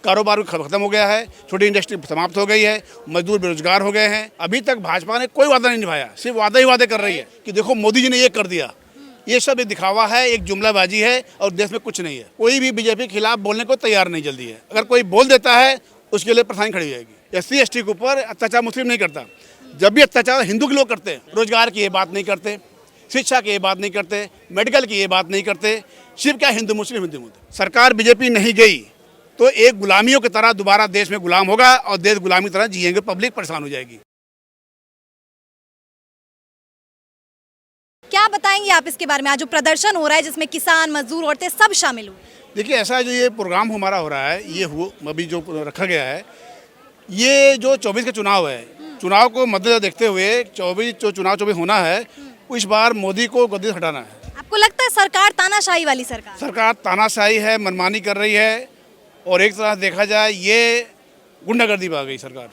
कारोबार खत्म हो गया है, छोटी इंडस्ट्री समाप्त हो गई है, मजदूर बेरोजगार हो गए हैं। अभी तक भाजपा ने कोई वादा नहीं निभाया, सिर्फ वादा ही वादे कर रही है कि देखो मोदी जी ने ये कर दिया। ये सब एक दिखावा है, एक जुमलाबाजी है और देश में कुछ नहीं है। कोई भी बीजेपी के खिलाफ बोलने को तैयार नहीं जल्दी है। अगर कोई बोल देता है उसके लिए परेशानी खड़ी हो जाएगी। SC ST के ऊपर अत्याचार मुस्लिम नहीं करता, जब भी अत्याचार हिंदू के लोग करते हैं। रोजगार की ये बात नहीं करते, शिक्षा की ये बात नहीं करते, मेडिकल की ये बात नहीं करते, सिर्फ क्या हिंदू मुस्लिम। सरकार बीजेपी नहीं गई तो एक गुलामियों की तरह दोबारा देश में गुलाम होगा और देश गुलामी की तरह जिएंगे, पब्लिक परेशान हो जाएगी। क्या बताएंगे आप इसके बारे में, आज जो प्रदर्शन हो रहा है जिसमें किसान, मजदूर, औरतें सब शामिल हुए? देखिए, ऐसा जो ये प्रोग्राम हमारा हो रहा है, ये अभी जो रखा गया है, ये जो 24 का चुनाव है, चुनाव को मद्देनजर देखते हुए 24 होना है, इस बार मोदी को गद्दी से हटाना है। आपको लगता है सरकार तानाशाही वाली सरकार तानाशाही है, मनमानी कर रही है और एक तरह से देखा जाए ये गुंडागर्दी में आ गई सरकार।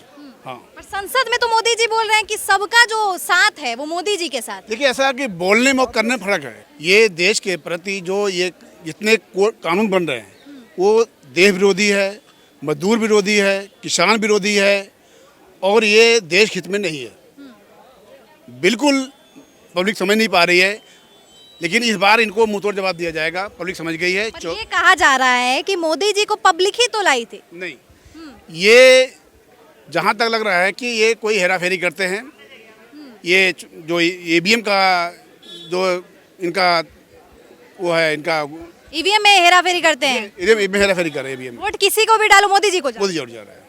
हाँ, पर संसद में तो मोदी जी बोल रहे हैं कि सबका जो साथ है वो मोदी जी के साथ। देखिए, ऐसा कि बोलने में और करने में फर्क है। ये देश के प्रति जो ये जितने कानून बन रहे हैं वो देश विरोधी है, मजदूर विरोधी है, किसान विरोधी है और ये देश हित में नहीं है। बिल्कुल पब्लिक समझ नहीं पा रही है, लेकिन इस बार इनको मुंहतोड़ जवाब दिया जाएगा। पब्लिक समझ गई है। पर ये कहा जा रहा है कि मोदी जी को पब्लिक ही तो लाई थी। नहीं, ये जहाँ तक लग रहा है कि ये कोई हेराफेरी करते हैं। ये जो EVM का जो इनका वो है, इनका EVM में हेराफेरी करते हैं। EVM में हेराफेरी कर रहे हैं। EVM वोट किसी को भी डालो, मोदी जी को मोदी जी जा रहा है।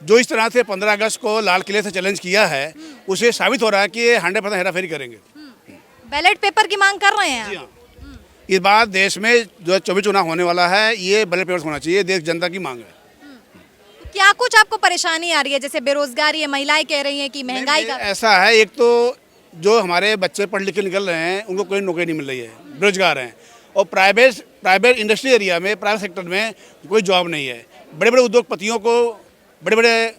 जो इस तरह से 15 अगस्त को लाल किले से चैलेंज किया है, उसे साबित हो रहा है कि ये 100% हेराफेरी करेंगे। बैलेट पेपर की मांग कर रहे हैं। जी हाँ, इस बार देश में जो 24 चुनाव होने वाला है, ये बैलेट पेपर होना चाहिए, देश जनता की मांग है। क्या कुछ आपको परेशानी आ रही है, जैसे बेरोजगारी है, महिलाएं कह रही हैं कि महंगाई का? ऐसा है, एक तो जो हमारे बच्चे पढ़ लिख के निकल रहे हैं उनको कोई नौकरी नहीं मिल रही है, बेरोजगार हैं। और प्राइवेट इंडस्ट्री एरिया में, प्राइवेट सेक्टर में कोई जॉब नहीं है। बड़े बड़े उद्योगपतियों को, बड़े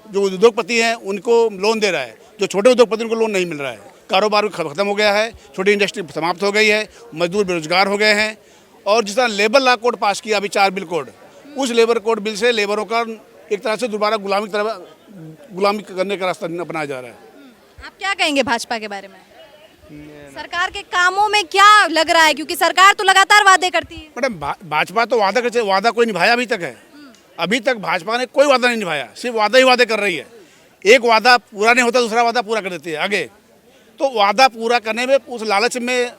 जो उद्योगपति हैं उनको लोन दे रहा है, जो छोटे उद्योगपति उनको लोन नहीं मिल रहा है। कारोबार खत्म हो गया है, छोटी इंडस्ट्री समाप्त हो गई है, मजदूर बेरोजगार हो गए हैं। और जिस तरह लेबर लॉ कोड पास किया अभी 4 बिल कोड, उस लेबर कोड बिल से लेबरों का एक तरह से दोबारा गुलामी करने का रास्ता अपनाया जा रहा है। आप क्या कहेंगे भाजपा के बारे में? सरकार के कामों में क्या लग रहा है, क्योंकि सरकार तो लगातार वादे करती है। मैडम, भाजपा तो वादा कोई निभाया अभी तक है। अभी तक भाजपा ने कोई वादा नहीं निभाया, सिर्फ वादा ही वादे कर रही है। एक वादा पूरा नहीं होता, दूसरा वादा पूरा कर देती है आगे। तो वादा पूरा करने में, उस लालच में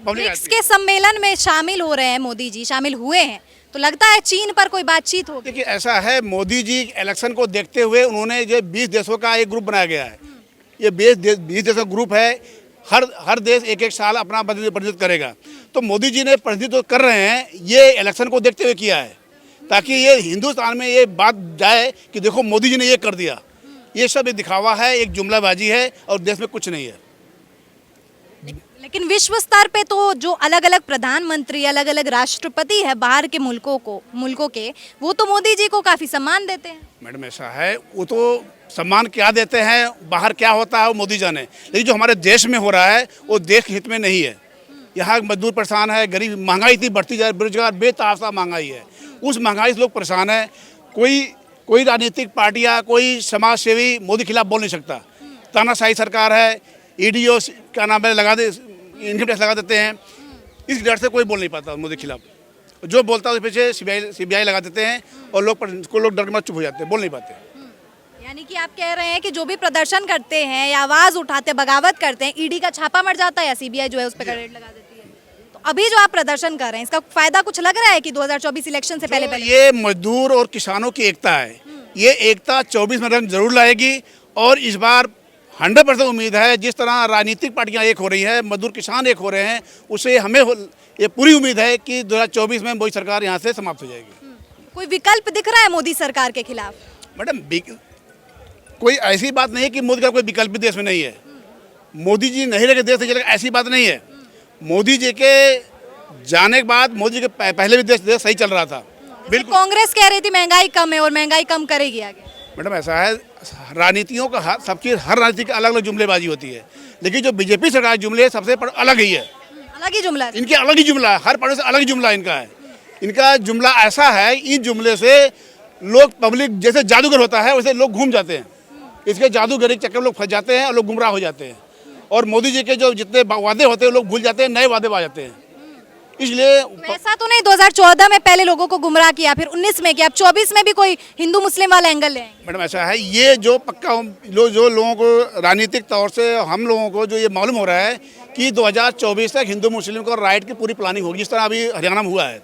ब्रिक्स के सम्मेलन में शामिल हो रहे हैं, मोदी जी शामिल हुए हैं, तो लगता है चीन पर कोई बातचीत होगी? देखिए, ऐसा है, मोदी जी इलेक्शन को देखते हुए उन्होंने जो 20 देशों का एक ग्रुप बनाया गया है। ये 20 देशों का ग्रुप है। हर देश एक साल अपना प्रतिनिधित्व करेगा। तो मोदी जी ने प्रतिनिधित्व कर रहे हैं, ये इलेक्शन को देखते हुए किया है, ताकि ये हिंदुस्तान में ये बात जाए कि देखो मोदी जी ने ये कर दिया। ये सब एक दिखावा है, एक जुमलाबाजी है और देश में कुछ नहीं है। लेकिन विश्व स्तर पे तो जो अलग अलग प्रधानमंत्री, अलग अलग राष्ट्रपति है बाहर के मुल्कों के, वो तो मोदी जी को काफी सम्मान देते हैं। मैडम, ऐसा है, वो तो सम्मान क्या देते हैं, बाहर क्या होता है वो मोदी जाने, लेकिन जो हमारे देश में हो रहा है वो देश हित में नहीं है। यहाँ मजदूर परेशान है, गरीब, महंगाई इतनी बढ़ती जा रही, बेरोजगार, बेतहाशा महंगाई है। उस महंगाई से लोग परेशान है। कोई राजनीतिक पार्टियाँ, कोई समाज सेवी मोदी खिलाफ बोल नहीं सकता। तानाशाही सरकार है, ED क्या नाम है लगा दे, इनकम टैक्स लगा देते हैं। इस डर से कोई बोल नहीं पाता मोदी खिलाफ। जो बोलता है उसके पीछे CBI लगा देते हैं और लोग डर के मारे चुप हो जाते हैं, बोल नहीं पाते। यानी कि आप कह रहे हैं कि जो भी प्रदर्शन करते हैं या आवाज उठाते, बगावत करते हैं, ED का छापा मर जाता है या CBI जो है उस पर रेड लगा देती है। तो अभी जो आप प्रदर्शन कर रहे हैं, इसका फायदा कुछ लग रहा है कि 2024 इलेक्शन से पहले? ये मजदूर और किसानों की एकता है, ये एकता 24 में रंग जरूर लाएगी। और इस बार 100% उम्मीद है, जिस तरह राजनीतिक पार्टियां एक हो रही है, मजदूर किसान एक हो रहे हैं, उसे हमें ये पूरी उम्मीद है कि 2024 में मोदी सरकार यहाँ से समाप्त हो जाएगी। कोई विकल्प दिख रहा है मोदी सरकार के खिलाफ? मैडम, कोई ऐसी बात नहीं है कि मोदी का कोई विकल्प देश में नहीं है। मोदी जी नहीं रहे देश नहीं चलेगा, ऐसी बात नहीं है। मोदी जी के जाने के बाद, मोदी जी के पहले भी देश सही चल रहा था। बिल्कुल। कांग्रेस कह रही थी महंगाई कम है और महंगाई कम करेगी आगे। मैडम, ऐसा है, राजनीतियों का हर राजनीति की अलग अलग जुमलेबाजी होती है, लेकिन जो बीजेपी सरकार जुमले सबसे अलग ही है। अलग ही जुमला, इनके अलग ही जुमला है, हर पार्टी से अलग ही जुमला इनका है। इनका जुमला ऐसा है, इन जुमले से लोग पब्लिक जैसे जादूगर होता है वैसे लोग घूम जाते हैं। इसके जादूगरी के चक्कर में लोग फंस जाते हैं और लोग गुमराह हो जाते हैं। और मोदी जी के जो जितने वादे होते हैं लोग भूल जाते हैं, नए वादे आ जाते हैं। इसलिए ऐसा तो नहीं 2014 में पहले लोगों को गुमराह किया, फिर 19 में किया, अब 24 में भी कोई हिंदू मुस्लिम वाला एंगल ले आएंगे। मैडम ऐसा है, ये जो पक्का जो लोगों को राजनीतिक तौर से हम लोगों को जो ये मालूम हो रहा है कि 2024 तक हिंदू मुस्लिम को राइट की पूरी प्लानिंग होगी, जिस तरह अभी हरियाणा में हुआ है।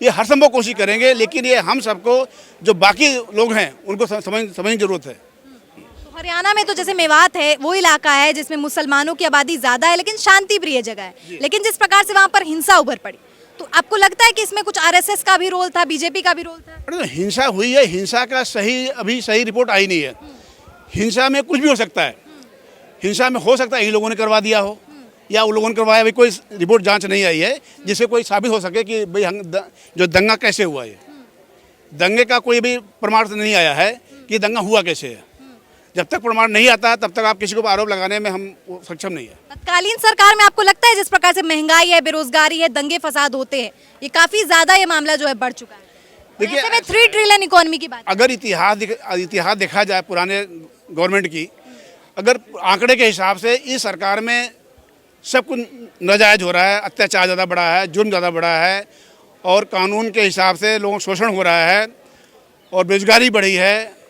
ये हर संभव कोशिश करेंगे, लेकिन ये हम सबको जो बाकी लोग हैं उनको समझने की जरूरत है। तो हरियाणा में तो जैसे मेवात है वो इलाका है जिसमें मुसलमानों की आबादी ज्यादा है, लेकिन शांति प्रिय जगह है। लेकिन जिस प्रकार से वहाँ पर हिंसा उभर पड़ी, तो आपको लगता है कि इसमें कुछ आरएसएस का भी रोल था, बीजेपी का भी रोल था? तो हिंसा हुई है, हिंसा का अभी सही रिपोर्ट आई नहीं है। हिंसा में कुछ भी हो सकता है। हिंसा में हो सकता है इन लोगों ने करवा दिया हो या उन लोगों ने करवाया, अभी कोई रिपोर्ट जांच नहीं आई है जिससे कोई साबित हो सके कि भाई जो दंगा कैसे हुआ है। दंगे का कोई भी प्रमाण नहीं आया है कि दंगा हुआ कैसे है। जब तक प्रमाण नहीं आता है तब तक आप किसी को आरोप लगाने में हम सक्षम नहीं है। तत्कालीन सरकार में आपको लगता है जिस प्रकार से महंगाई है, बेरोजगारी है, दंगे फसाद होते हैं, ये काफी ज्यादा ये मामला जो है बढ़ चुका है। देखिए, ऐसे में 3 ट्रिलियन इकोनॉमी की बात, अगर इतिहास देखा जाए पुराने गवर्नमेंट की, अगर आंकड़े के हिसाब से इस सरकार में सब कुछ नाजायज हो रहा है, अत्याचार ज़्यादा बढ़ा है, जुर्म ज़्यादा बढ़ा है और कानून के हिसाब से लोगों को शोषण हो रहा है और बेरोजगारी बढ़ी है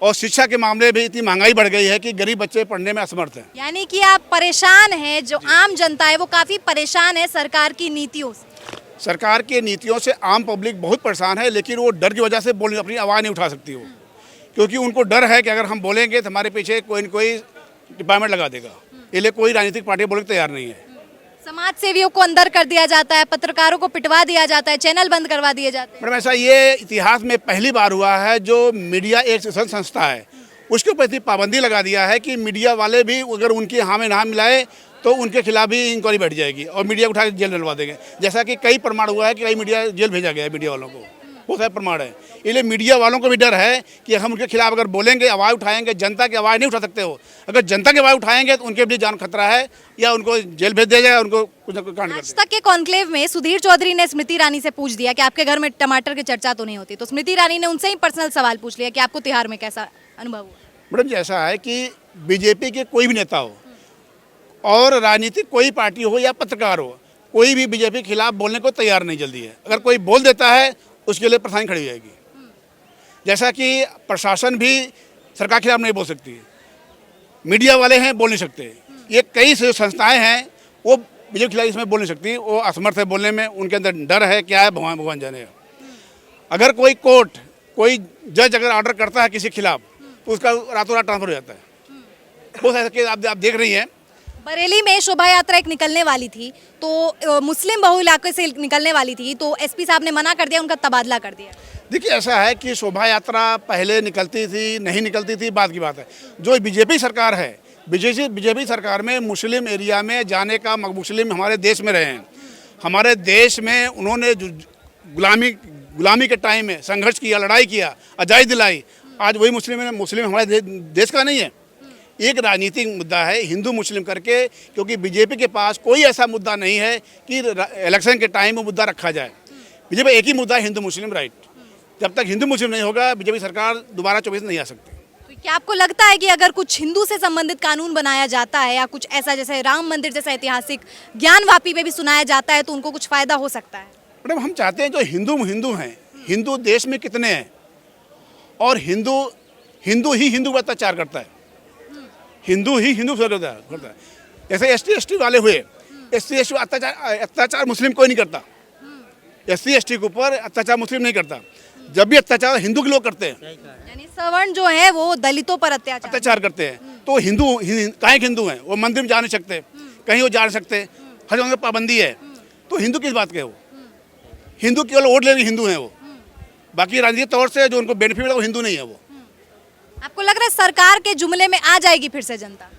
और शिक्षा के मामले भी इतनी महंगाई बढ़ गई है कि गरीब बच्चे पढ़ने में असमर्थ हैं। यानी कि आप परेशान हैं, जो आम जनता है वो काफी परेशान है सरकार की नीतियों से। सरकार की नीतियों से आम पब्लिक बहुत परेशान है, लेकिन वो डर की वजह से अपनी आवाज़ नहीं उठा सकती हो, क्योंकि उनको डर है कि अगर हम बोलेंगे तो हमारे पीछे कोई न कोई डिपार्टमेंट लगा देगा। इसलिए कोई राजनीतिक पार्टी बोलने को तैयार नहीं है। समाज सेवियों को अंदर कर दिया जाता है, पत्रकारों को पिटवा दिया जाता है, चैनल बंद करवा दिए जाते हैं। मैडम ऐसा ये इतिहास में पहली बार हुआ है जो मीडिया एक संस्था है उसके ऊपर इतनी पाबंदी लगा दिया है कि मीडिया वाले भी अगर उनकी हाँ में ना मिलाए तो उनके खिलाफ भी इंक्वायरी बैठ जाएगी और मीडिया उठा के जेल डलवा देंगे। जैसा कि कई प्रमाण हुआ है कि कई मीडिया जेल भेजा गया है मीडिया वालों को, बहुत सारे प्रमाण है। इसलिए मीडिया वालों को भी डर है कि हम उनके खिलाफ अगर बोलेंगे, आवाज़ उठाएंगे, जनता की आवाज़ नहीं उठा सकते हो, अगर जनता की आवाज़ उठाएंगे तो उनके भी जान खतरा है या उनको जेल भेज दिया जाएगा, उनको कुछ न कुछ कांड कर आज तक के कॉन्क्लेव में सुधीर चौधरी ने स्मृति ईरानी से पूछ दिया कि आपके घर में टमाटर की चर्चा तो नहीं होती, तो स्मृति ईरानी ने उनसे ही पर्सनल सवाल पूछ लिया कि आपको तिहाड़ में कैसा अनुभव हुआ? मैडम जी ऐसा है कि बीजेपी के कोई भी नेता हो और राजनीतिक कोई पार्टी हो या पत्रकार हो, कोई भी बीजेपी के खिलाफ बोलने को तैयार नहीं जल्दी है। अगर कोई बोल देता है उसके लिए परेशानी खड़ी हो जाएगी। जैसा कि प्रशासन भी सरकार के खिलाफ नहीं बोल सकती, मीडिया वाले हैं बोल नहीं सकते, ये कई संस्थाएं हैं वो बीजेपी के खिलाफ इसमें बोल नहीं सकती, वो असमर्थ है बोलने में, उनके अंदर डर है, क्या है भगवान जाने। अगर कोई कोर्ट, कोई जज अगर ऑर्डर करता है किसी के खिलाफ तो उसका रातों रात ट्रांसफर हो जाता है। बहुत ऐसे केस आप देख रही हैं। बरेली में शोभा यात्रा एक निकलने वाली थी, तो मुस्लिम बहु इलाके से निकलने वाली थी, तो एसपी साहब ने मना कर दिया, उनका तबादला कर दिया। देखिए ऐसा है कि शोभा यात्रा पहले निकलती थी, नहीं निकलती थी, बात की बात है। जो बीजेपी सरकार है, बीजेपी सरकार में मुस्लिम एरिया में जाने का, मुस्लिम हमारे देश में रहे हैं, हमारे देश में उन्होंने गुलामी के टाइम में संघर्ष किया, लड़ाई किया, आज़ादी दिलाई। आज वही मुस्लिम हमारे देश का नहीं है। एक राजनीतिक मुद्दा है हिंदू मुस्लिम करके, क्योंकि बीजेपी के पास कोई ऐसा मुद्दा नहीं है कि इलेक्शन के टाइम में मुद्दा रखा जाए। बीजेपी एक ही मुद्दा है, हिंदू मुस्लिम राइट। जब तक हिंदू मुस्लिम नहीं होगा बीजेपी सरकार दोबारा 24 नहीं आ सकती। तो क्या आपको लगता है कि अगर कुछ हिंदू से संबंधित कानून बनाया जाता है या कुछ ऐसा जैसे राम मंदिर जैसा ऐतिहासिक ज्ञानवापी पे भी सुनाया जाता है तो उनको कुछ फायदा हो सकता है? मैडम हम चाहते हैं जो हिंदू हैं, हिंदू देश में कितने हैं और हिंदू ही हिंदू पर अत्याचार करता है, हिंदू ही हिंदू करता है। जैसे ST वाले हुए, SC अत्याचार मुस्लिम कोई नहीं करता, SC के ऊपर अत्याचार मुस्लिम नहीं करता। जब भी अत्याचार हिंदू के लोग करते हैं, यानी सवर्ण जो है वो दलितों पर अत्याचार करते हैं, तो काहे हिंदू हैं, वो मंदिर में जा नहीं सकते, कहीं वो जा नहीं सकते, हर जगह पाबंदी है, तो हिंदू किस बात के वो? हिंदू केवल वोट लेने हिंदू हैं वो, बाकी राजनीतिक तौर से जो उनको बेनिफिट मिला वो हिंदू नहीं है वो। आपको लग रहा है सरकार के जुमले में आ जाएगी फिर से जनता?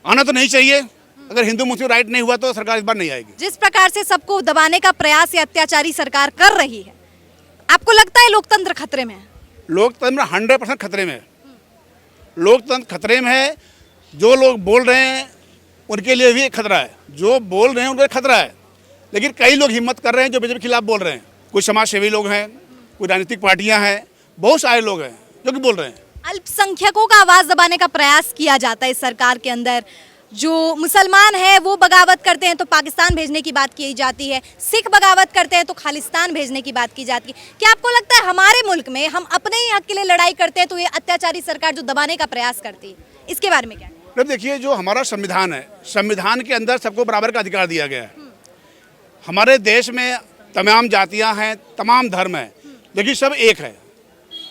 आना तो नहीं चाहिए, अगर हिंदू मुस्लिम राइट नहीं हुआ तो सरकार इस बार नहीं आएगी। जिस प्रकार से सबको दबाने का प्रयास ये अत्याचारी सरकार कर रही है, आपको लगता है लोकतंत्र खतरे में है? लोकतंत्र 100% खतरे में है। लोकतंत्र खतरे में है। जो लोग बोल रहे हैं उनके लिए भी खतरा है, जो बोल रहे हैं उनके लिए खतरा है, लेकिन कई लोग हिम्मत कर रहे हैं जो बीजेपी के खिलाफ बोल रहे हैं, कुछ समाज सेवी लोग हैं, कुछ राजनीतिक पार्टियां हैं, बहुत सारे लोग हैं जो कि बोल रहे हैं। अल्पसंख्यकों का आवाज दबाने का प्रयास किया जाता है इस सरकार के अंदर। जो मुसलमान है वो बगावत करते हैं तो पाकिस्तान भेजने की बात की जाती है, सिख बगावत करते हैं तो खालिस्तान भेजने की बात की जाती है। क्या आपको लगता है हमारे मुल्क में हम अपने ही हक के लिए लड़ाई करते हैं तो ये अत्याचारी सरकार जो दबाने का प्रयास करती है, इसके बारे में क्या? अब देखिए, जो हमारा संविधान है, संविधान के अंदर सबको बराबर का अधिकार दिया गया है। हमारे देश में तमाम जातियां हैं, तमाम धर्म हैं, लेकिन सब एक है।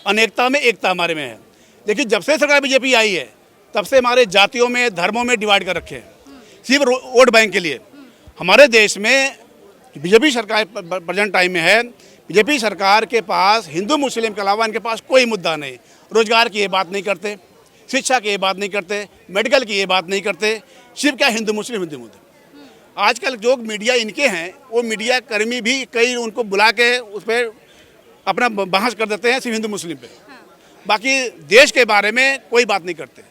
अनेकता में एकता हमारे में है। लेकिन जब से सरकार बीजेपी आई है तब से हमारे जातियों में, धर्मों में डिवाइड कर रखे हैं, सिर्फ वोट बैंक के लिए। हमारे देश में बीजेपी सरकार प्रेजेंट टाइम में है, बीजेपी सरकार के पास हिंदू मुस्लिम के अलावा इनके पास कोई मुद्दा नहीं। रोजगार की ये बात नहीं करते, शिक्षा की ये बात नहीं करते, मेडिकल की ये बात नहीं करते, सिर्फ क्या हिंदू मुस्लिम। आजकल जो मीडिया इनके हैं, वो मीडिया कर्मी भी कई उनको बुला के उस पर अपना बहस कर देते हैं सिर्फ हिंदू मुस्लिम पे। बाकी देश के बारे में कोई बात नहीं करते,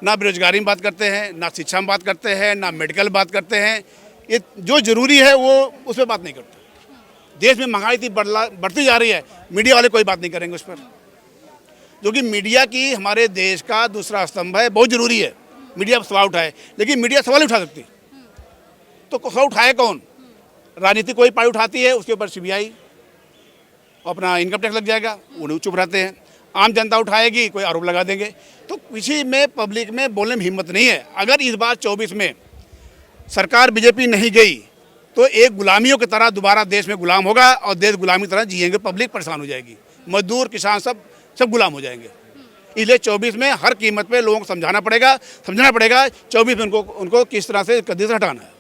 ना बेरोजगारी में बात करते हैं, ना शिक्षा में बात करते हैं, ना मेडिकल बात करते हैं। ये जो ज़रूरी है वो उस पर बात नहीं करते। देश में महंगाई इतनी बढ़ती जा रही है, मीडिया वाले कोई बात नहीं करेंगे उस पर, जो कि मीडिया की हमारे देश का दूसरा स्तंभ है, बहुत ज़रूरी है मीडिया सवाल उठाए। लेकिन मीडिया सवाल उठा सकती, तो सवाल उठाए कौन? राजनीति कोई पार्टी उठाती है, उसके ऊपर CBI अपना इनकम टैक्स लग जाएगा, उन्हें चुप रहते हैं। आम जनता उठाएगी, कोई आरोप लगा देंगे। तो किसी में पब्लिक में बोलने में हिम्मत नहीं है। अगर इस बार 24 में सरकार बीजेपी नहीं गई तो एक गुलामियों की तरह दोबारा देश में गुलाम होगा और देश गुलामी की तरह जिएंगे, पब्लिक परेशान हो जाएगी, मजदूर किसान सब गुलाम हो जाएंगे। इसलिए 24 में हर कीमत पे लोगों को समझाना पड़ेगा 24 में उनको किस तरह से कदम हटाना है।